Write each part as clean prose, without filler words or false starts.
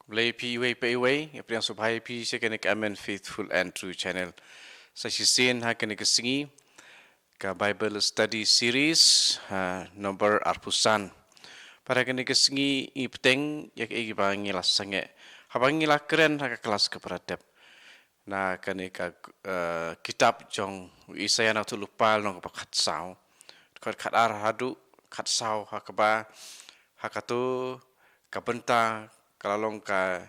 Blay PUA PUA, yang subhay P siya kanik Amen Faithful and True Channel. Sa sisin ha kanik singi ka Bible Study Series number arpusan. Para kanik singi ipteng yak bang ngila sange. Habang ngila keren ha kelas keperadab. Na kanik kitab jong isaya na tulupal nong pakat saw. Kat ar hadu kat saw hakaba hakatu kabenta kalalong ka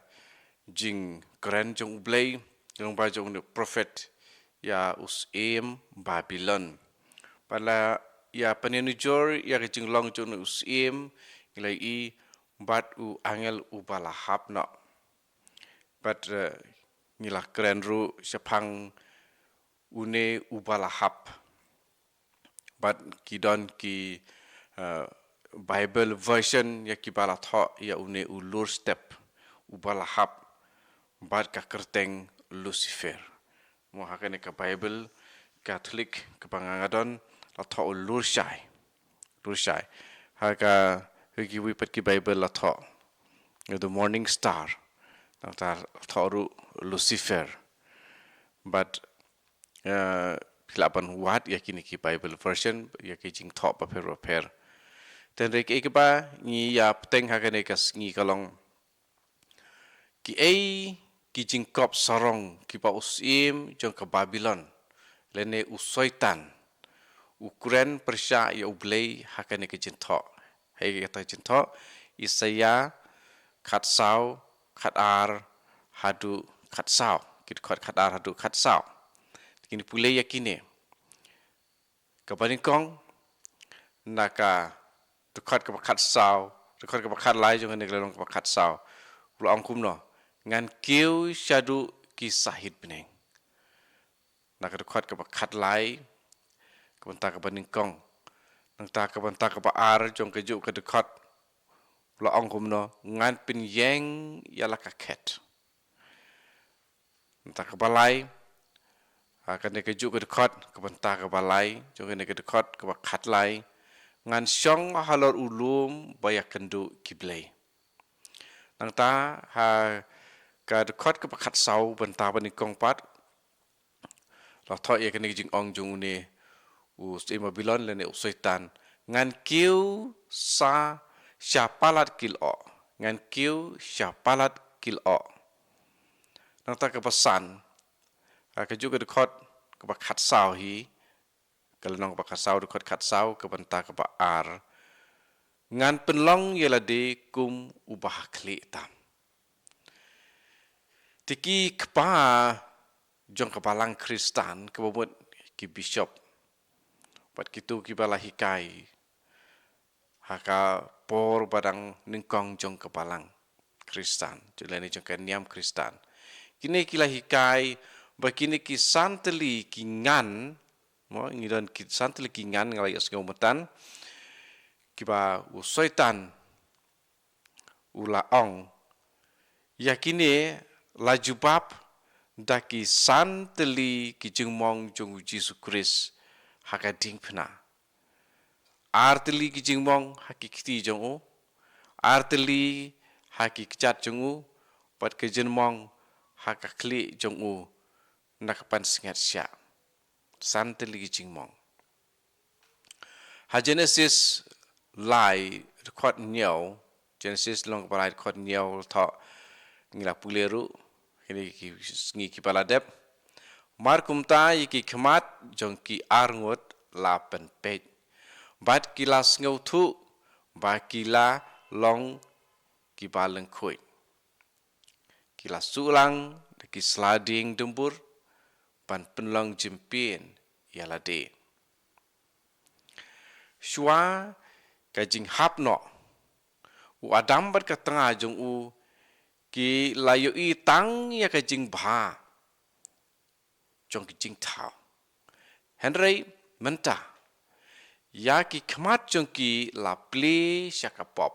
jing keren jong ublay jong ba jong ni prophet ya usim Babylon pala ya penenujor ya jing long jong usim ilai i bat u angel u balahap no bat ngilah keren ru sepang une u balahap bat kidon ki Bible version ya ki balatho ya une ulur step ubalahap bad ka kerteng Lucifer. Mo hakane ka Bible Catholic ke pangangadon la tho ulur shai. Lur shai. Haka hiki wipat ki Bible la tho. The morning star. La tho ru Lucifer. But pilapan wat ya kini ki Bible version ya ki jing tho paper. Dan rek ba ni ya peteng hakane kas ngi kalong ki ki jingkop sarong ki pa usim jong ke Babylon lene usoitan ukuran persya ya ublay hakane ke jinto hai kata jinto Isaya khat saw khat ar hadu khat saw kit khat ar hadu khat saw kini pulai yakine kabanikong naka dekat ke khat saw dekat ke khat lai jong ne kelong ke khat saw pulau angkum no ngan kiu syadu kisahid beneng. Nak dekat ke khat lai ke bentar ke beningkong. Nang ta ke bentar ke ar jong ke juk ke dekat pulau angkum no ngan pin yeng yala kaket. Nang ta ke balai akan ne ke juk ke dekat ke bentar ke balai jong ne ke dekat ke khat lai ngan syong halor ulum bayak kendu kiblay. Nang ta ha ka dekat ke pakat saw bentar benikong pat la tho ye kene jing ong jung ne u stima bilon le ne usoitan ngan kiu sa syapalat kilo ngan kiu syapalat kilo nang ta ke pesan ke juga dekat ke pakat saw hi kalau nang pakat saw dekat kat saw ke bentar ke ar ngan penlong ye la de kum ubah kli tam Tiki kepa jong kepalang Kristan kebobot ki bishop. Pat kitu ki bala hikai. Haka por badang ningkong jong kepalang Kristan. Jelani jong keniam Kristan. Kini kila hikai bakini ki santeli ki ngan mo ngidon ki santeli ki ngan ngalai asngomatan kiba usoitan ulaong yakini laju bab daki santeli ki jingmong jong Yesus Kris hakading pna arteli ki jingmong hakikti jong o arteli hakikat jong o pat ke jingmong hakakli jong o nakapan singat sya santeli ki jingmong ha Genesis lai record nyau Genesis long balai record nyau tho ngila puleru ini ngi ki paladep markum ta iki khmat jong ki arngot la pen pej bat kilas ngau thu ba kila long ki baleng khoi kila sulang ki sliding dembur pan penlong jimpin yala de shwa ka jing hapno u adam bat ka tengah jong u ki layu i tang ya ka jing bha jong ki jing thao henry menta ya ki khmat jong ki la ple shaka pop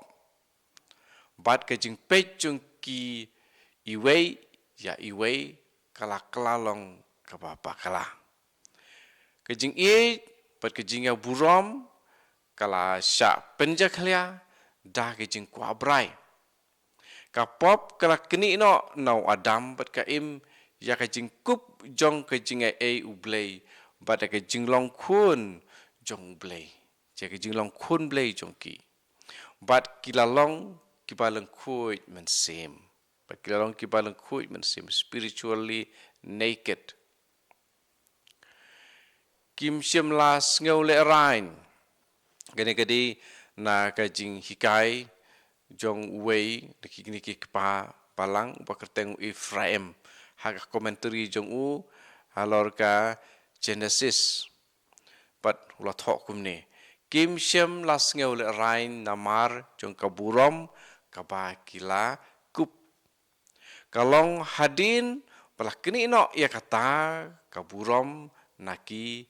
bat ka jing pe jong ki iwei ya iwei kala klalong ka ba kala ka jing e pat ka jing ya burom kala sha penja khlia da ka jing kwa brai Kapop kelak kini no nau Adam bat ka im ya ka jing kup jong ka jing ai ublei bat ka jing long kun jong ublei ja ka jing long kun blei jong ki bat kilalong kibalang kuit men sim bat kilalong kibalang kuit men sim spiritually naked kim sim las ngau le rain gani na ka jing hikai jong wei niki pa palang bakerteng Ephraim hak komentari jong u halor ka Genesis pat ulat hok kumne kim shem las ngeu le rain namar jong kaburom kaba kila kup kalong hadin palak kini no ia kata kaburom naki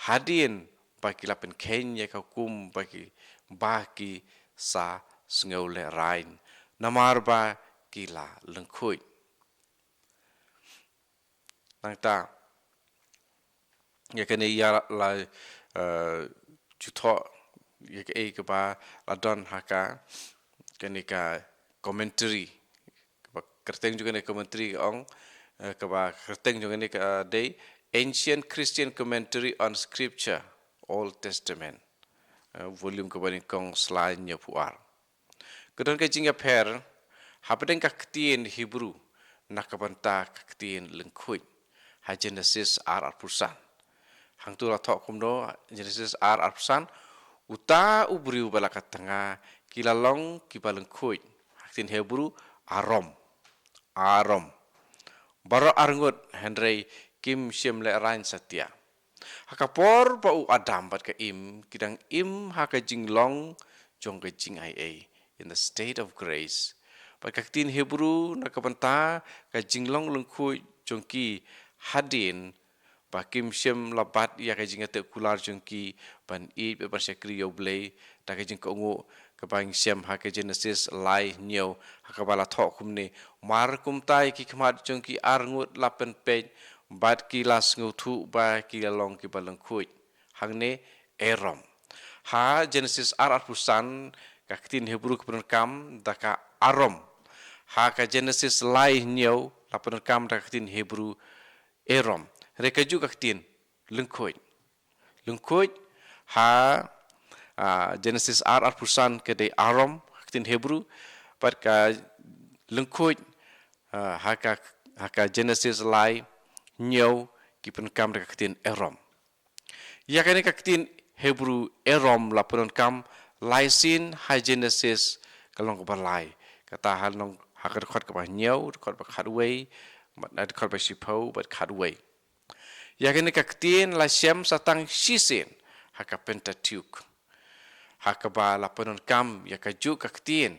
hadin bagi lapen ken ya kakum bagi sa ngeu le rain namar ba kila lengkui nang ta ya kene ya la jutho ya ke ba la don haka kene ka commentary ba kerteng juga ne commentary ong ka ba kerteng juga ne ka day ancient Christian commentary on scripture Old Testament volume ka bani kong slide nya puar kedon ka jinga per hapedeng ka ktien Hebrew nakabanta ka ktien lengkui ha Genesis ar hang tu la thok kumdo Genesis ar uta ubriu balakat tanga kilalong kibaleng khuj haktin Hebrew arom baro arngut Henry kim shem le rain satya hakapor pa u Adam bat ka im kidang im haka jinglong jong ka jing ai in the state of grace bat ka tin Hebrew nakabanta ka jinglong lengkhuj jong ki hadin bakim shem labat ya ka jinga te kular jengki ban i be bar sekri yo blei ta ka jing ko ngu ka bang shem ha ka Genesis lai nyo ha ka bala thok kumne mar kum tai ki khmat jengki ar ngut lapen pe bat ki las ngu thu ba ki long ki balang khuj hangne erom ha Genesis ar pusan ka tin Hebrew ka kam da ka arom ha ka Genesis lai nyo lapen kam da ka tin Hebrew erom reka juga ketin lengkoi ha Genesis ar pusan ke de arom ketin Hebrew pat ka lengkoi ha ka Genesis lai nyau ki pen kam reka ketin erom ya kene ka ketin Hebrew erom la pen kam laisin ha Genesis kalong ka balai kata hal nong ha ka khot ka ba nyau khot ba khatway mat khot ba sipau bat khatway ya kene ka ktien la shem satang shisin haka Pentateuch haka ba la penon kam ya ka ju ka ktien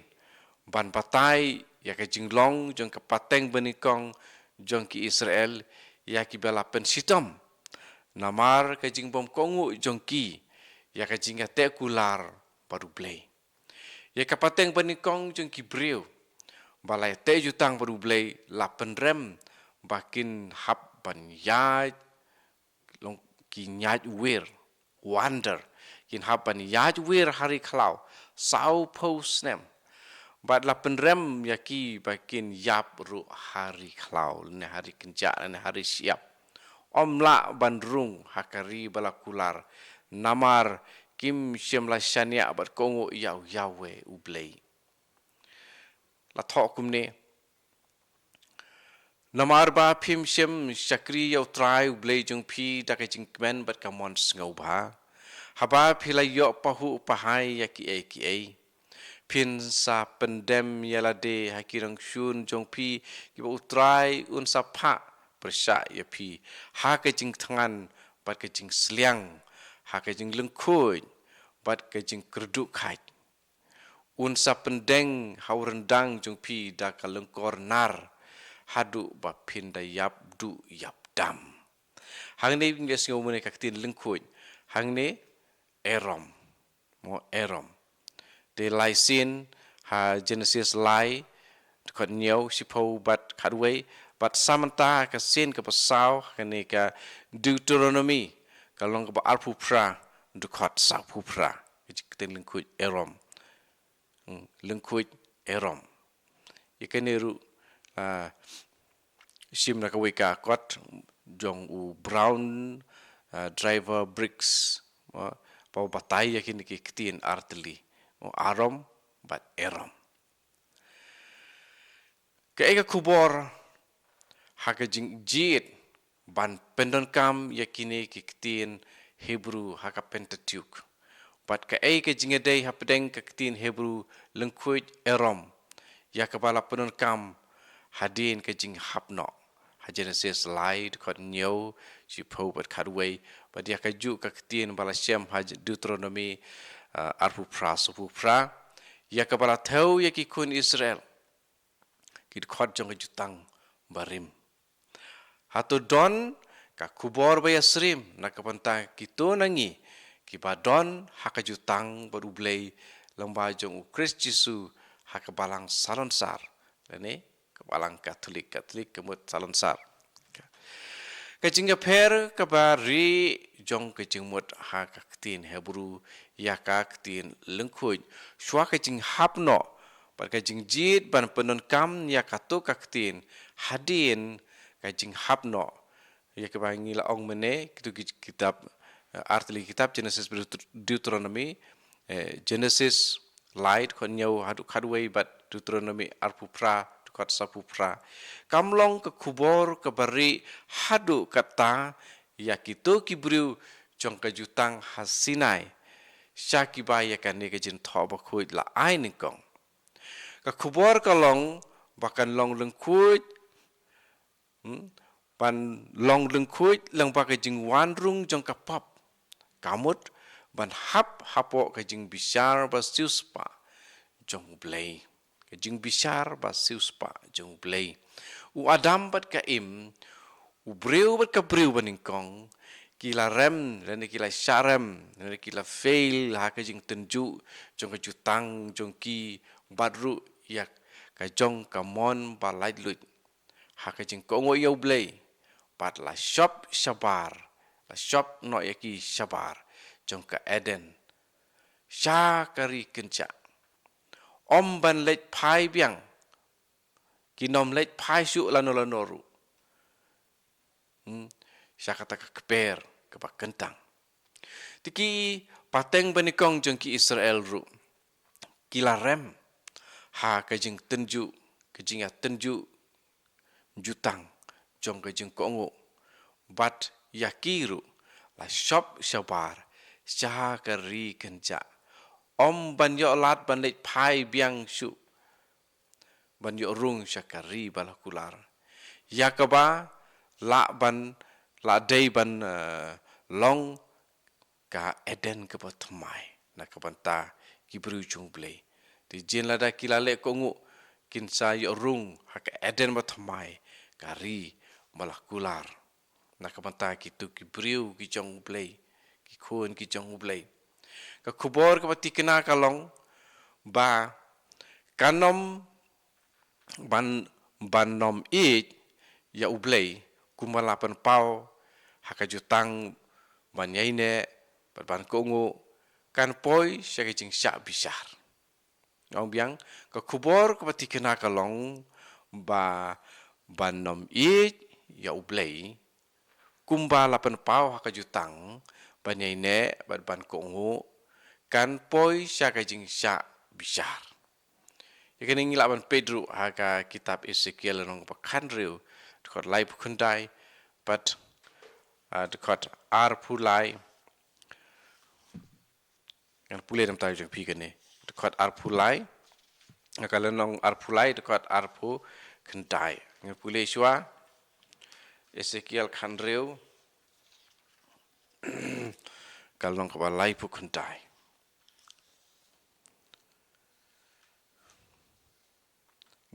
ban batai ya ka jinglong jong ka pateng benikong jong ki Israel ya ki bela pen sitom namar ka jingbom kongu jong ki ya ka jinga te kular baru blei ya ka pateng benikong jong ki breu balai te jutang baru blei la penrem bakin hap ban ya long ki nyaj wir wonder kin hapan yaj wir hari klau sau posnem bat la penrem yaki bakin yap ru hari klau ne hari kenja ne hari siap omla bandrung hakari balakular namar kim shem la shania bat kongo yaw yawe ublei la thokum ne namar ba phim shem shakri yaw trai ublei jung phi da ka jing kmen bat ka mon ngau ba haba phila yo pahu pahai yaki pin sa pendem yala de hakirang shun jong phi ki utrai un sa pha persha ya phi ha ka jing thangan bat ka jing sliang ha ka jing lengkhoi bat ka jing kerdu khai un sa pendeng haurendang jong phi da ka lengkor nar hadu ba pin da yap du yap dam hang ne nges ngau mene ka tin lengkhoi hang ne erom de laisin ha Genesis lai khot nyau sipo bat khatway bat samanta ka sin ka pasau kane ka Deuteronomy ka long ka arpu pra du khot sa pu pra ki ten lingkuj erom Ikaniru sim na kawika kot jong u brown driver bricks pau batai yakini ki ktin artli arom but erom ke eka kubor haka jing jit ban pendon kam yakini ki ktin Hebrew haka Pentateuch but ka eka jingadei hapdeng ka ktin Hebrew lengkuj erom ya kepala pendon kam hadin ka jing hapno ha Genesis light kot new si po but kadway but ya kaju ka ktin bala shem ha Deuteronomy arpu pra supu pra ya kepala tau ya ki kun Israel kid khot jong jutang barim hatu don ka kubor baya srim na kapanta kito nangi ki badon haka jutang baru blay lamba jong Christ Jesu haka balang salonsar lene ke balang Katolik kemut salonsar ka jinga per ka bari jong ke jingmut haka ktin Hebrew ya ka ktin lengkuj shwa ka jing hapno ka jing jit ban penon kam ya kato kaktin hadin ka jing hapno ya ke bangi la ong mene kitu kitab artli kitab Genesis Deuteronomy Genesis light kon nyau hadu kadway but Deuteronomy arpu pra kot sapu pra kamlong ke kubor ke bari hadu kata ya kitu kibriu jong ka jutang hasinai syaki baya kan ne ke jin thoba khuj la ai nikong ka kubor ka long bahkan long lengkuj ban long lengkuj lang ba ka jing wanrung jong ka pap kamut ban hapo ka jing bishar ba siuspa jong blay ka jing bishar ba siuspa jong blay u adam bat ka im u breu bat ka breu baningkong kila rem dan kila syarem dan kila fail ha ka jing tenju jong ka jutang jong ki badru yak ka jong ka mon ba light lut ha ka jing ko ngo yo blay pat la shop shabar la shop no yaki shabar jong ka Eden sha kari kenca om ban let phai biang kinom let phai su lanoru sha kata ka keper ke ba kentang tiki pateng banikong jong ki Israel ru kila rem ha ka jing tenju ka jing ya tenju jutang jong ka jing kongo bat yakiru la shop shabar sha ka ri kenja om ban yo lat ban let phai biang su ban yo rung sha ka ri balakular yakaba la ban la dei ban long ka Eden ke patmai na ka banta ki bru chung blay ti jin lada kilale kongu kin sa yo rung haka Eden batmai kari malakular na kapanta kitu ki briu ki jong blay ki khun ki jong blay ka kubor ka pati kena kalong ba kanom ban nom ya ublay kumalapan pau haka jutang ban yaine ban kongu kan poi sya jing sya bisar Ông biang ka kubor ka pati kena kalong ba banom ya ublay kumba lapan pau haka jutang banyai ne ban kongu kan poi sya ka jing sya bisar yakini lapan Pedro haka kitab Ezekiel nong pakan riu dekot lai pukundai but dekot ar pulai kan pulai dam tayo jeng pi kene dekot arpulai kalau nong arpulai dekat arpu kentai ngepulai shua Ezekiel khandreu kalau nong kabalai pu kentai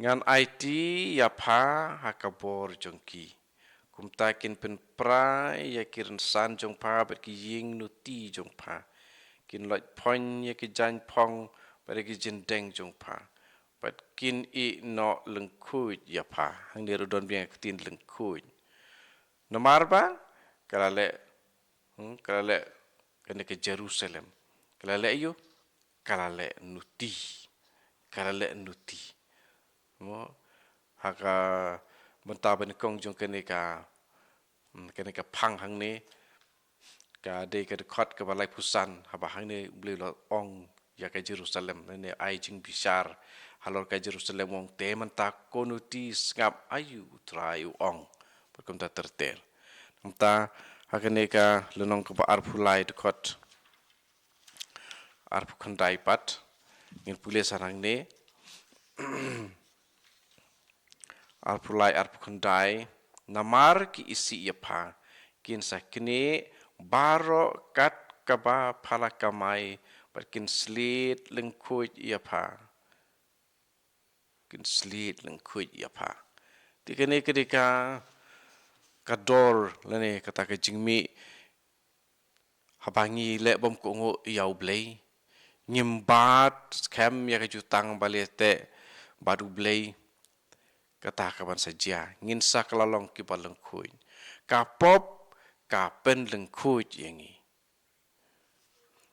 ngan IT ya pa hakabor jongki kumtakin pen prai ya kiran san jong pa bet ki ying nuti jong pa kin lot pon ya ki jan pong pada ki jendeng jong pa but kin I no lengkuj ya pa hang dia rodon biang ketin lengkuj nomar ba kalale kena ke Jerusalem kalale yo kalale nuti mo haka benta ban kong jong kene ka phang hang ni ka de ka khot ka balai pusan haba hang ni ble lo ong ya ka Jerusalem ne ai jing bishar halor ka Jerusalem ong te man ta konuti ngap ayu trai ong perkom ta terter ta hakane ka lenong ka ar phulai de khot ar phukhandai pat ngin pule sarang ne ar phulai ar phukhandai namar ki isi ya pha kin sakne baro kat kaba phala kamai kin slit leng khuj ya pha kin slit leng khuj ya pha tikane kedika kador lane kata ke jingmi habangi le bom ko ngo yau blei ngimbat kem ya ke jutang balete badu blei kata kaban saja ngin sak lalong ki baleng khuj ka pop ka pen leng khuj yangi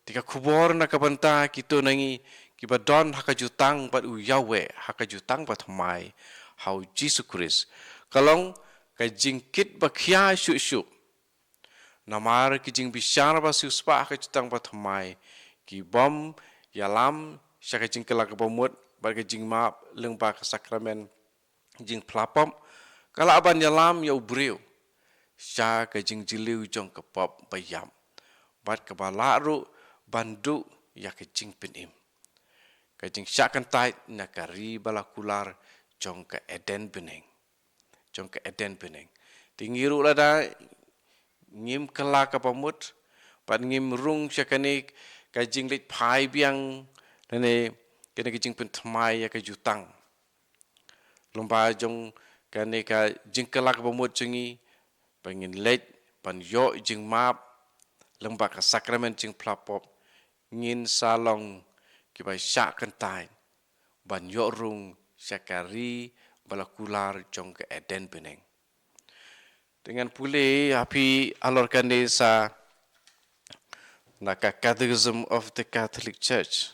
tika kubor na kabanta kito nangi ki badon hakajutang bat u yawe hakajutang bat mai how Jesus Christ kalong ka jingkit bakhya shu shu namar ki jing bishar ba su spa hakajutang bat mai ki bom yalam syaka jing kelak bomut ba ka jing map leng ba ka sakramen jing plapom kala aban yalam ya ubriu sya ka jing jiliu jong ka pop bayam bat ka balaru bandu ya ke jing penim ka jing syakan tai na kari balakular jong ka eden beneng jong ka eden beneng tingiru lada ngim kala ka pamut pat ngim rung syakani ka jing lit phai biang ne kene ka jing pen thmai ya ka jutang lomba jong kane ka jing kala ka pamut jingi pengin let pan yo jing map lembah ka sakramen jing plapop ngin salong kibai syakan tai ban yorung syakari balakular jong ke eden beneng dengan pule api alorkan desa naka Catechism of the Catholic Church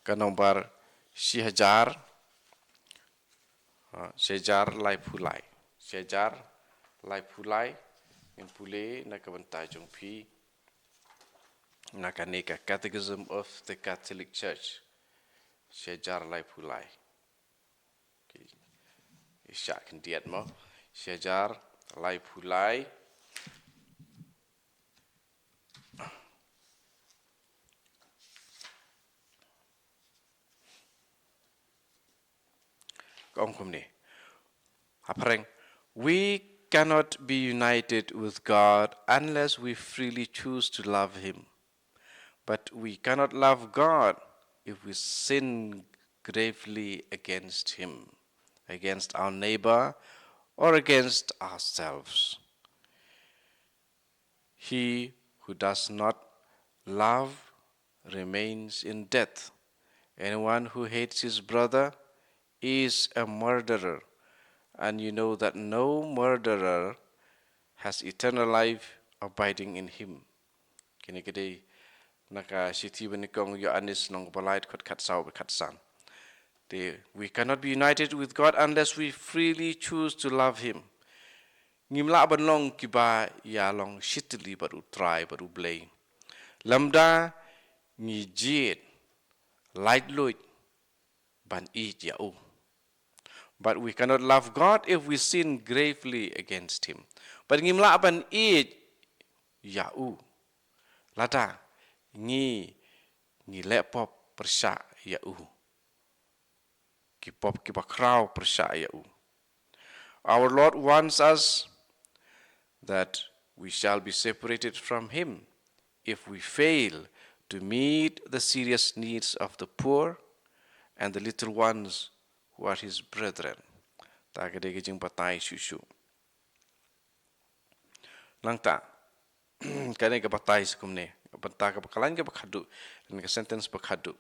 ka nomor Syajar lai pulai in pule naka bentai jong pi naka Catechism of the Catholic Church Syajar lai pulai isyak kendiat mo Syajar lai pulai kongkum ni apareng we cannot be united with God unless we freely choose to love him. But we cannot love God if we sin gravely against him, against our neighbor, or against ourselves. He who does not love remains in death. Anyone who hates his brother is a murderer, and you know that no murderer has eternal life abiding in him. Kini kede naka siti benikong Yohanes nong balait kot katsau bekatsan. We cannot be united with God unless we freely choose to love him. Ngimla banlong kiba ya long shitli baru try baru blay. Lamda ngijit light loit ban eat yau. But we cannot love God if we sin gravely against him. But ngimla ban eat yau. Lata ngi lepop persya yau. Kipop kibakrau persya yau. Our Lord wants us that we shall be separated from him if we fail to meet the serious needs of the poor and the little ones who are his brethren. Tagade jing batai shushu. Langta kane ka batai sukumne banta ka bakalan ka bakhadu dan ka sentence bakhadu.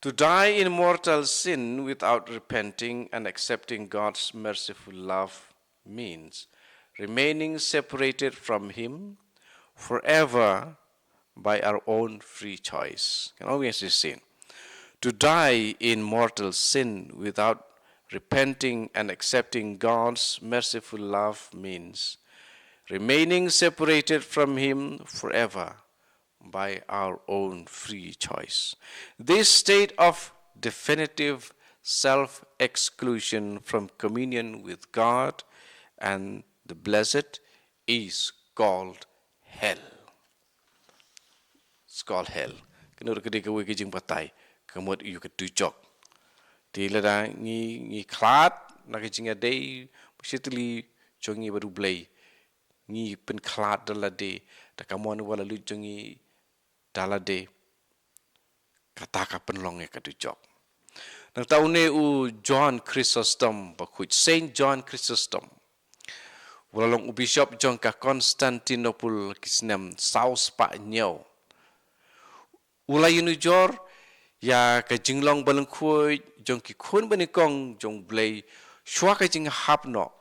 To die in mortal sin without repenting and accepting God's merciful love means remaining separated from him forever by our own free choice. Can always be seen. To die in mortal sin without repenting and accepting God's merciful love means remaining separated from Him forever by our own free choice. This state of definitive self-exclusion from communion with God and the blessed is called hell. It's called hell. Kenapa kedai kawai kejing patai, kemud you ketucok. Tila da ngi klat na kejing adai, mesti jongi baru blay. Ngi pen klat dalade, da kamuan wala lu jongi dalade. Kataka penlong ya ketucok. Nang tahun ni John Chrysostom bakut Saint John Chrysostom. Walalong Bishop John ka Constantinople kisnem South pa nyau. Ulay jor ya ka jinglong balengkoi jong ki khun banikong jong blay shwa ka jing hapno.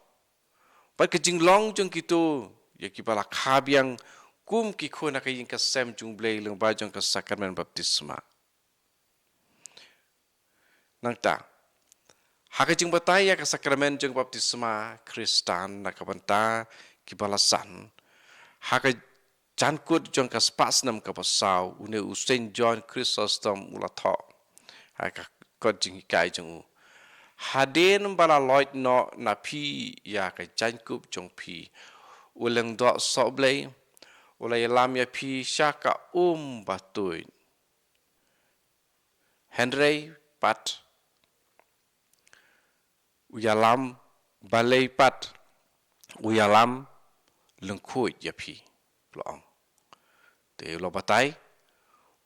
Pat ka jinglong jong kitu ya ki bala khabyang kum ki khun ka yin ka sem jong blay leng ba jong ka sakramen baptisma. Nang ta haka jing batay ya ka sakramen jong baptisma Kristan na kabanta ki balasan haka Jankut jong ka spasnam ka pasau une Saint John Chrysostom ulatho haka kodjing kai jong haden bala loit no na pi ya ka jankup jong pi uleng do soblei ulai lam ya pi shaka batui Henry pat uyalam balei pat uyalam lengkut ya pi loong te lo batai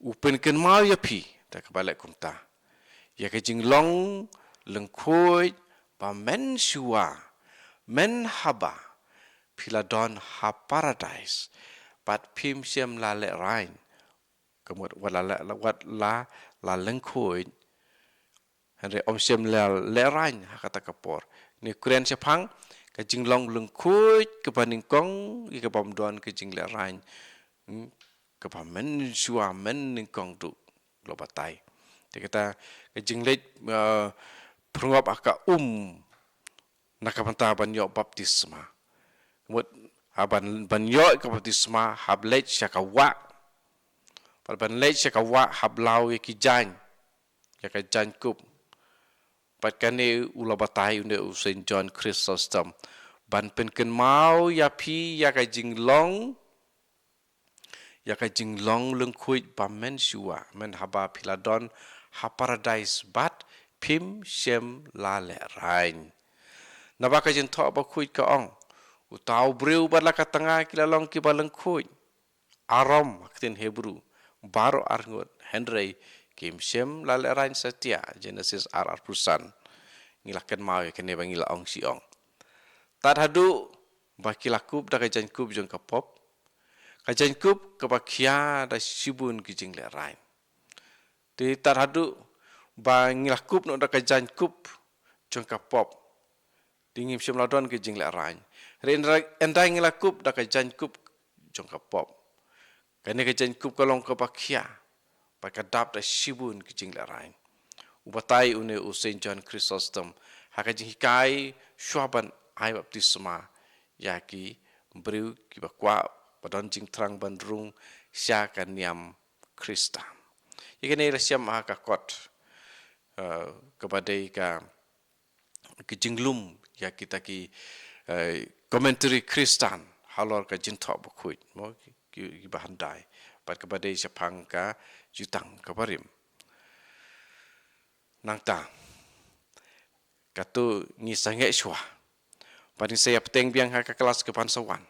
upen ken mau ya pi ta kabalik kumta ya ke jinglong lengkoi ba men shua men haba piladon ha paradise pat pim siam la le rain kemut wat la lengkoi henre om siam la le rain ha kata kapor ni kuren sepang ka jinglong lengkoi ke paningkong i ke bom don ke jing le rain ke pa men shua men ningkong tu lo batai te kata ke jinglet prungap aka nakapanta banyo baptisma mut haban banyo ke baptisma hablet syakawa ban let syakawa hablau ki jan ya ka jan kup pat kane ula batai unde Saint John Chrysostom ban pen ken mau ya pi ya ka jinglong lengkui pa men shua men haba piladon ha paradise bat pim shem la le rain naba ka jin tho ba khuit ka ong utau breu ba la ka tanga kilalong ki balengkui arom aktin hebru baro arngot henry kim shem la le rain setia Genesis pusan ngilakan mau ya kene bangila ong si ong tad hadu bakilakup da ka jankup jong kapop kajankup kebakia da sibun kijing le rain ti tarhadu ba ngilakup no da kajankup jong kapop dingim simladon kijing le rain endai ngilakup da kajankup jong kapop kane kajankup kalong kebakia ba kadap da sibun kijing le rain ubatai une Saint John Chrysostom hakajing hikai syuaban ai baptisma yaki beriu kibakwa padon jing terang bandrung sya kaniam Krista. Ikene rasyam ka kot kepada ka kijinglum ya kita ki komentari Kristan halor ka jintok bukuit mo ki bahandai pat kepada syapang ka jutang kabarim. Nangta katu ngisange syua. Padin saya peteng biang ha ka kelas kepansawan.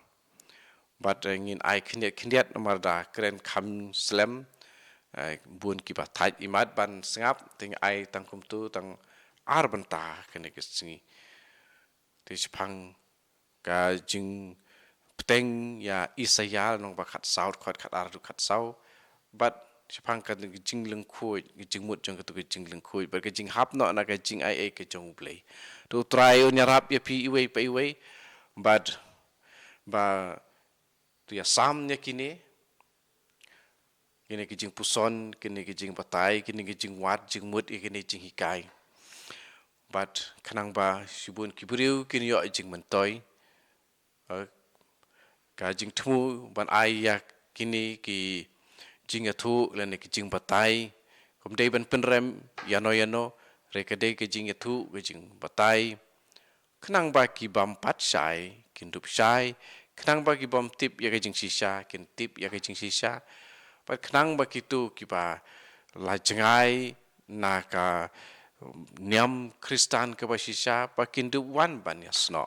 But ngin ai khniat marda kren kham slam bun ki ba thai imat ban sngap ting ai tangkum tu tang ar banta kene ke singi te chpang ka jing peteng ya Isaya nong ba khat saut khat ar du khat sau but chpang ka jing leng khoi jing mut jong ka tu jing leng khoi ba ka jing hap no na ka jing ai ke jong play tu try nyarap ya pi iwe pa iwe but ba tu ya sam nya kini kini kijing puson, kini kijing patai, kini kijing wat, jing mut, kini jing hikai. But kanang ba sibun kibriu kini yo jing mentoy. Ka jing temu ban ai ya kini ki jing atu lan ki jing patai. Komdei ban penrem yano rekadei ki jing atu ki jing patai. Kanang ba ki bam pat syai, kin dup syai. Kanang ba ki bam tip ya ki jing sisa, kin tip ya ki jing sisa. But kanang ba kitu ki ba la jengai na ka niam Kristan ke basisa pakin du wan ban yasno.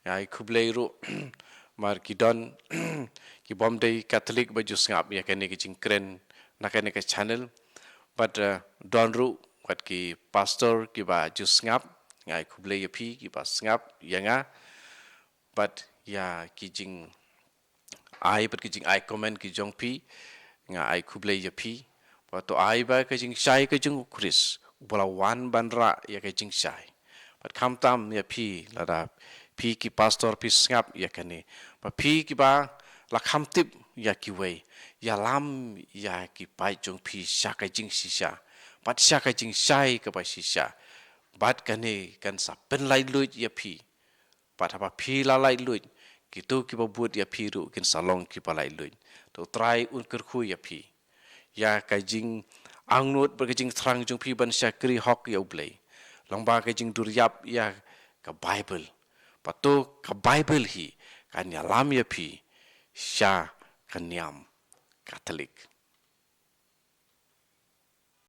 Ya kublei ru mar kidon ki bom dei Catholic baju ngap ya kene ki jingkren na kene ke channel. But don ru wat ki pastor ki ba jus ngap ngai kublei yapi ki ba ngap yanga. But ya ki jing ai pat ki jing ai comment ki jong pi nga ai kublei yapi. Wato ai ba ke jing syai ke jing Chris bola wan bandra ya ke jing syai. Pat kam tam ya pi lada pi ki pastor pi ngap ya kene. Pa pi ki ba la kam tip ya ki wei. Ya lam ya ki pai jong pi sya ke jing sisa. Pat sya ke jing syai ke ba sisa. Bat kene kan sa pen lai luit ya pi. Pat apa pi la lai luit. Gitu ki ba buat ya pi ru kin salong ki pa lai luit. To try un kerku ya pi. Ya kajing angnut berkajing terang jung pi ban syakri hok ya ublei. Langba kajing duryap ya ka Bible. Patu ka Bible hi kan ya lam ya pi sya kanyam Katolik.